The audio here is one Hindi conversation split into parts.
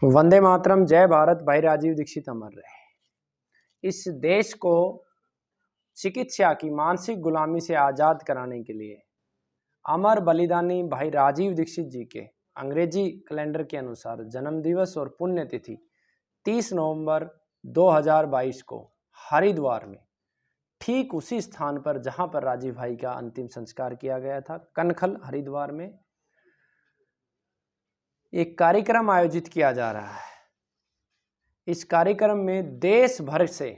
वंदे मातरम, जय भारत। भाई राजीव दीक्षित अमर रहे। इस देश को चिकित्सा की मानसिक गुलामी से आज़ाद कराने के लिए अमर बलिदानी भाई राजीव दीक्षित जी के अंग्रेजी कैलेंडर के अनुसार जन्म दिवस और पुण्यतिथि 30 नवंबर 2022 को हरिद्वार में ठीक उसी स्थान पर जहां पर राजीव भाई का अंतिम संस्कार किया गया था, कनखल हरिद्वार में एक कार्यक्रम आयोजित किया जा रहा है। इस कार्यक्रम में देश भर से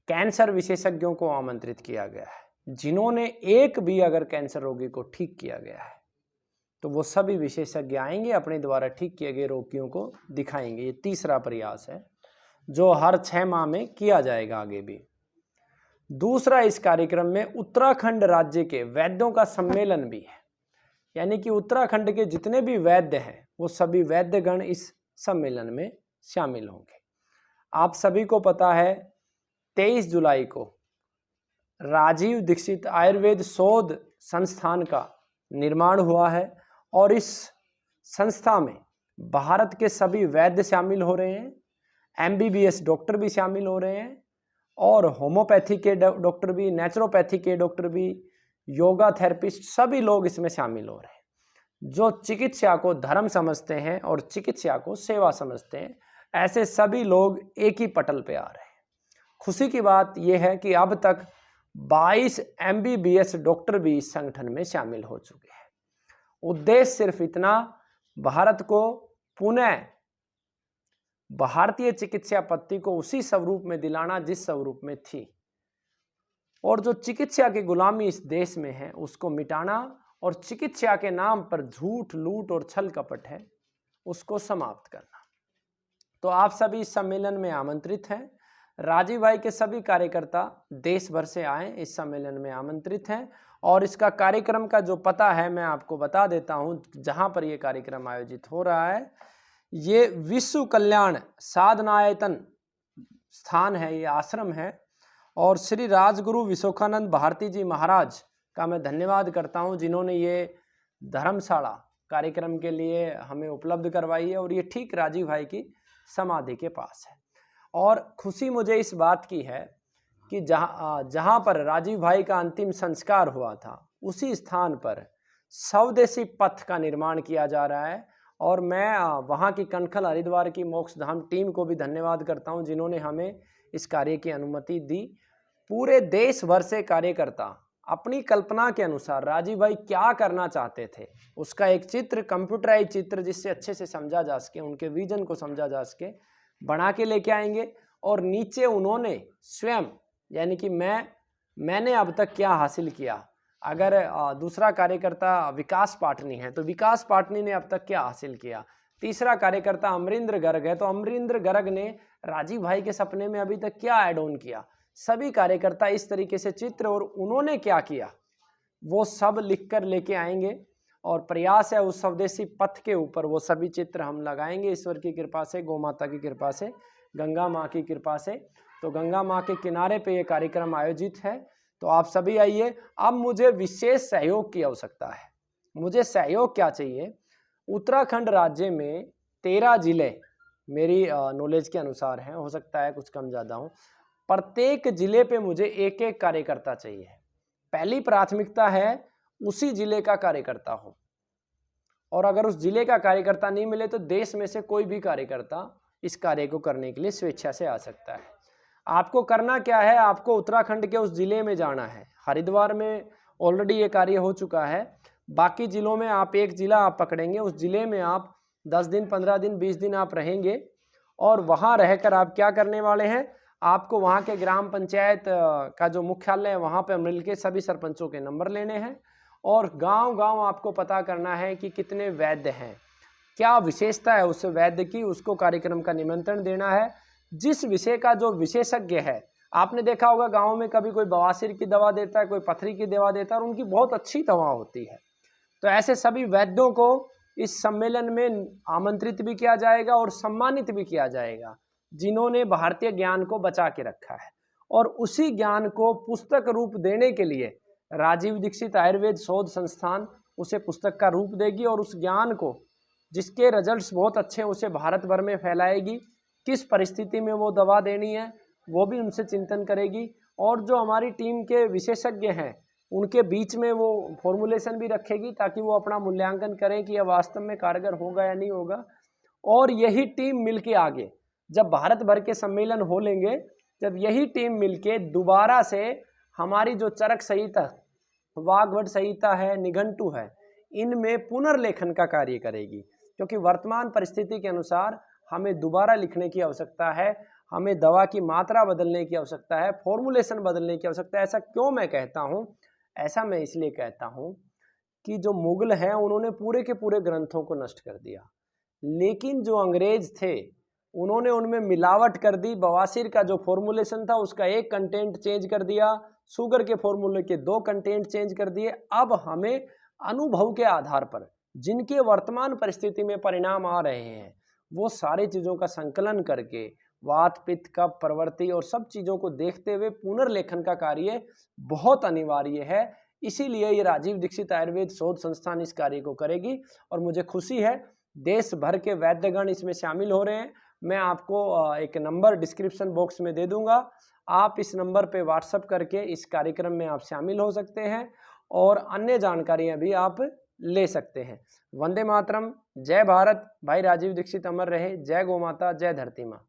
कैंसर विशेषज्ञों को आमंत्रित किया गया है। जिन्होंने एक भी अगर कैंसर रोगी को ठीक किया गया है तो वो सभी विशेषज्ञ आएंगे, अपने द्वारा ठीक किए गए रोगियों को दिखाएंगे। ये तीसरा प्रयास है जो हर 6 माह में किया जाएगा आगे भी। दूसरा, इस कार्यक्रम में उत्तराखंड राज्य के वैद्यों का सम्मेलन भी है, यानी कि उत्तराखंड के जितने भी वैद्य हैं वो सभी वैद्यगण इस सम्मेलन में शामिल होंगे। आप सभी को पता है 23 जुलाई को राजीव दीक्षित आयुर्वेद शोध संस्थान का निर्माण हुआ है और इस संस्था में भारत के सभी वैद्य शामिल हो रहे हैं, MBBS डॉक्टर भी शामिल हो रहे हैं और होम्योपैथी के डॉक्टर भी, नेचुरोपैथी के डॉक्टर भी, योगा थेरेपिस्ट, सभी लोग इसमें शामिल हो रहे हैं। जो चिकित्सा को धर्म समझते हैं और चिकित्सा को सेवा समझते हैं, ऐसे सभी लोग एक ही पटल पे आ रहे हैं। खुशी की बात यह है कि अब तक 22 MBBS डॉक्टर भी इस संगठन में शामिल हो चुके हैं। उद्देश्य सिर्फ इतना, भारत को पुनः भारतीय चिकित्सा पद्धति को उसी स्वरूप में दिलाना जिस स्वरूप में थी, और जो चिकित्सा की गुलामी इस देश में है उसको मिटाना, और चिकित्सा के नाम पर झूठ, लूट और छल कपट है उसको समाप्त करना। तो आप सभी इस सम्मेलन में आमंत्रित हैं। राजीव भाई के सभी कार्यकर्ता देश भर से आए, इस सम्मेलन में आमंत्रित हैं। और इसका कार्यक्रम का जो पता है मैं आपको बता देता हूं, जहां पर यह कार्यक्रम आयोजित हो रहा है, ये विश्व कल्याण साधनायतन स्थान है, ये आश्रम है। और श्री राजगुरु विश्वखानंद भारती जी महाराज का मैं धन्यवाद करता हूं, जिन्होंने ये धर्मशाला कार्यक्रम के लिए हमें उपलब्ध करवाई है, और ये ठीक राजीव भाई की समाधि के पास है। और खुशी मुझे इस बात की है कि जहां पर राजीव भाई का अंतिम संस्कार हुआ था उसी स्थान पर स्वदेशी पथ का निर्माण किया जा रहा है। और मैं वहां की कनखल हरिद्वार की मोक्षधाम टीम को भी धन्यवाद करता हूं, जिन्होंने हमें इस कार्य की अनुमति दी। पूरे देश भर से कार्यकर्ता अपनी कल्पना के अनुसार राजीव भाई क्या करना चाहते थे उसका एक चित्र, कंप्यूटराइज चित्र जिससे अच्छे से समझा जा सके, उनके विजन को समझा जा सके, बना के लेके आएंगे। और नीचे उन्होंने स्वयं, यानी कि मैंने अब तक क्या हासिल किया, अगर दूसरा कार्यकर्ता विकास पाटनी है तो विकास पाटनी ने अब तक क्या हासिल किया, तीसरा कार्यकर्ता अमरिंद्र गर्ग है तो अमरिंद्र गर्ग ने राजीव भाई के सपने में अभी तक क्या ऐड ऑन किया, सभी कार्यकर्ता इस तरीके से चित्र और उन्होंने क्या किया वो सब लिख कर लेके आएंगे। और प्रयास है उस स्वदेशी पथ के ऊपर वो सभी चित्र हम लगाएंगे, ईश्वर की कृपा से, गौ माता की कृपा से, गंगा माँ की कृपा से। तो गंगा माँ के किनारे पे ये कार्यक्रम आयोजित है, तो आप सभी आइए। अब मुझे विशेष सहयोग की आवश्यकता है। मुझे सहयोग क्या चाहिए? उत्तराखंड राज्य में 13 जिले मेरी नॉलेज के अनुसार हैं, हो सकता है कुछ कम ज़्यादा हो। प्रत्येक जिले पे मुझे एक एक कार्यकर्ता चाहिए। पहली प्राथमिकता है उसी जिले का कार्यकर्ता हो, और अगर उस जिले का कार्यकर्ता नहीं मिले तो देश में से कोई भी कार्यकर्ता इस कार्य को करने के लिए स्वेच्छा से आ सकता है। आपको करना क्या है? आपको उत्तराखंड के उस जिले में जाना है। हरिद्वार में ऑलरेडी ये कार्य हो चुका है, बाकी जिलों में आप एक जिला आप पकड़ेंगे, उस जिले में आप 10 दिन, 15 दिन, 20 दिन आप रहेंगे, और वहाँ रहकर आप क्या करने वाले हैं? आपको वहाँ के ग्राम पंचायत का जो मुख्यालय है वहाँ पर मिलकर सभी सरपंचों के नंबर लेने हैं, और गांव-गांव आपको पता करना है कि कितने वैद्य हैं, क्या विशेषता है उस वैद्य की, उसको कार्यक्रम का निमंत्रण देना है। जिस विषय का जो विशेषज्ञ है, आपने देखा होगा गांव में कभी कोई बवासीर की दवा देता है, कोई पथरी की दवा देता है, और उनकी बहुत अच्छी दवा होती है। तो ऐसे सभी वैद्यों को इस सम्मेलन में आमंत्रित भी किया जाएगा और सम्मानित भी किया जाएगा, जिन्होंने भारतीय ज्ञान को बचा के रखा है। और उसी ज्ञान को पुस्तक रूप देने के लिए राजीव दीक्षित आयुर्वेद शोध संस्थान उसे पुस्तक का रूप देगी, और उस ज्ञान को जिसके रिजल्ट्स बहुत अच्छे हैं उसे भारत भर में फैलाएगी। किस परिस्थिति में वो दवा देनी है वो भी उनसे चिंतन करेगी। और जो हमारी टीम के विशेषज्ञ हैं उनके बीच में वो फॉर्मुलेशन भी रखेगी ताकि वो अपना मूल्यांकन करें कि यह वास्तव में कारगर होगा या नहीं होगा। और यही टीम मिलके आगे जब भारत भर के सम्मेलन हो लेंगे, जब यही टीम मिलके दोबारा से हमारी जो चरक संहिता, वाग्भट संहिता है, निघंटु है, इनमें पुनर्लेखन का कार्य करेगी। क्योंकि वर्तमान परिस्थिति के अनुसार हमें दोबारा लिखने की आवश्यकता है, हमें दवा की मात्रा बदलने की आवश्यकता है, फॉर्मुलेशन बदलने की आवश्यकता है। ऐसा क्यों मैं कहता हूँ? ऐसा मैं इसलिए कहता हूँ कि जो मुगल हैं उन्होंने पूरे के पूरे ग्रंथों को नष्ट कर दिया, लेकिन जो अंग्रेज थे उन्होंने उनमें मिलावट कर दी। बवासीर का जो फॉर्मुलेशन था उसका एक कंटेंट चेंज कर दिया, शुगर के फॉर्मूले के 2 कंटेंट चेंज कर दिए। अब हमें अनुभव के आधार पर जिनके वर्तमान परिस्थिति में परिणाम आ रहे हैं वो सारी चीज़ों का संकलन करके वात, पित्त, कफ, प्रवृत्ति और सब चीज़ों को देखते हुए पुनर्लेखन का कार्य बहुत अनिवार्य है। इसीलिए ये राजीव दीक्षित आयुर्वेद शोध संस्थान इस कार्य को करेगी और मुझे खुशी है देश भर के वैद्यगण इसमें शामिल हो रहे हैं। मैं आपको एक नंबर डिस्क्रिप्शन बॉक्स में दे दूंगा, आप इस नंबर पे व्हाट्सएप करके इस कार्यक्रम में आप शामिल हो सकते हैं और अन्य जानकारियां भी आप ले सकते हैं। वंदे मातरम, जय भारत। भाई राजीव दीक्षित अमर रहे। जय गौ माता, जय धरती माँ।